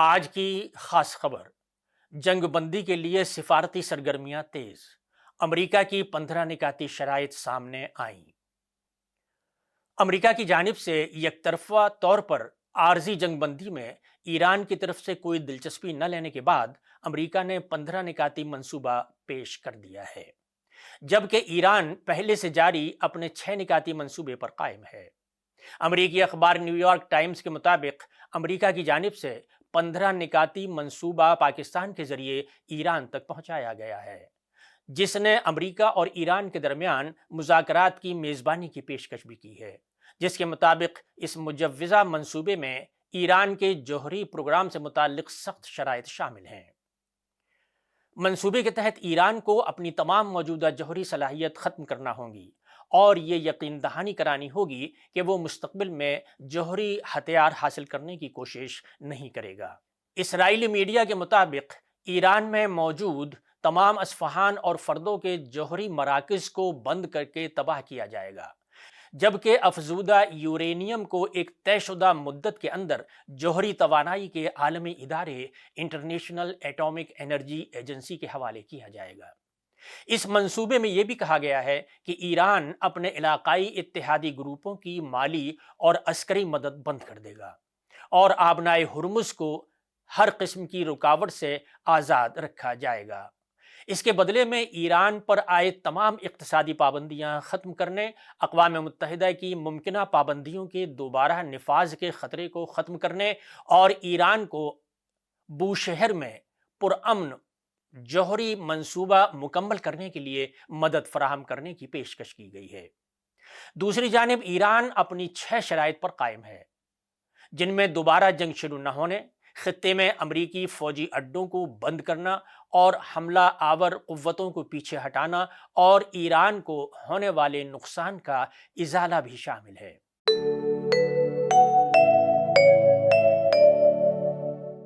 آج کی خاص خبر، جنگ بندی کے لیے سفارتی سرگرمیاں تیز، امریکہ کی 15 نکاتی شرائط سامنے آئیں۔ امریکہ کی جانب سے یک طرفہ طور پر عارضی جنگ بندی میں ایران کی طرف سے کوئی دلچسپی نہ لینے کے بعد امریکہ نے 15 نکاتی منصوبہ پیش کر دیا ہے، جبکہ ایران پہلے سے جاری اپنے 6 نکاتی منصوبے پر قائم ہے۔ امریکی اخبار نیو یارک ٹائمز کے مطابق امریکہ کی جانب سے 15 نکاتی منصوبہ پاکستان کے ذریعے ایران تک پہنچایا گیا ہے، جس نے امریکہ اور ایران کے درمیان مذاکرات کی میزبانی کی پیشکش بھی کی ہے، جس کے مطابق اس مجوزہ منصوبے میں ایران کے جوہری پروگرام سے متعلق سخت شرائط شامل ہیں۔ منصوبے کے تحت ایران کو اپنی تمام موجودہ جوہری صلاحیت ختم کرنا ہوگی اور یہ یقین دہانی کرانی ہوگی کہ وہ مستقبل میں جوہری ہتھیار حاصل کرنے کی کوشش نہیں کرے گا۔ اسرائیلی میڈیا کے مطابق ایران میں موجود تمام اصفہان اور فردوں کے جوہری مراکز کو بند کر کے تباہ کیا جائے گا، جبکہ افزودہ یورینیم کو ایک طے شدہ مدت کے اندر جوہری توانائی کے عالمی ادارے انٹرنیشنل ایٹامک انرجی ایجنسی کے حوالے کیا جائے گا۔ اس منصوبے میں یہ بھی کہا گیا ہے کہ ایران اپنے علاقائی اتحادی گروپوں کی مالی اور عسکری مدد بند کر دے گا اور آبنائے ہرمز کو ہر قسم کی رکاوٹ سے آزاد رکھا جائے گا۔ اس کے بدلے میں ایران پر عائد تمام اقتصادی پابندیاں ختم کرنے، اقوام متحدہ کی ممکنہ پابندیوں کے دوبارہ نفاذ کے خطرے کو ختم کرنے اور ایران کو بوشہر میں پرامن جوہری منصوبہ مکمل کرنے کے لیے مدد فراہم کرنے کی پیشکش کی گئی ہے۔ دوسری جانب ایران اپنی 6 شرائط پر قائم ہے، جن میں دوبارہ جنگ شروع نہ ہونے، خطے میں امریکی فوجی اڈوں کو بند کرنا اور حملہ آور قوتوں کو پیچھے ہٹانا اور ایران کو ہونے والے نقصان کا ازالہ بھی شامل ہے۔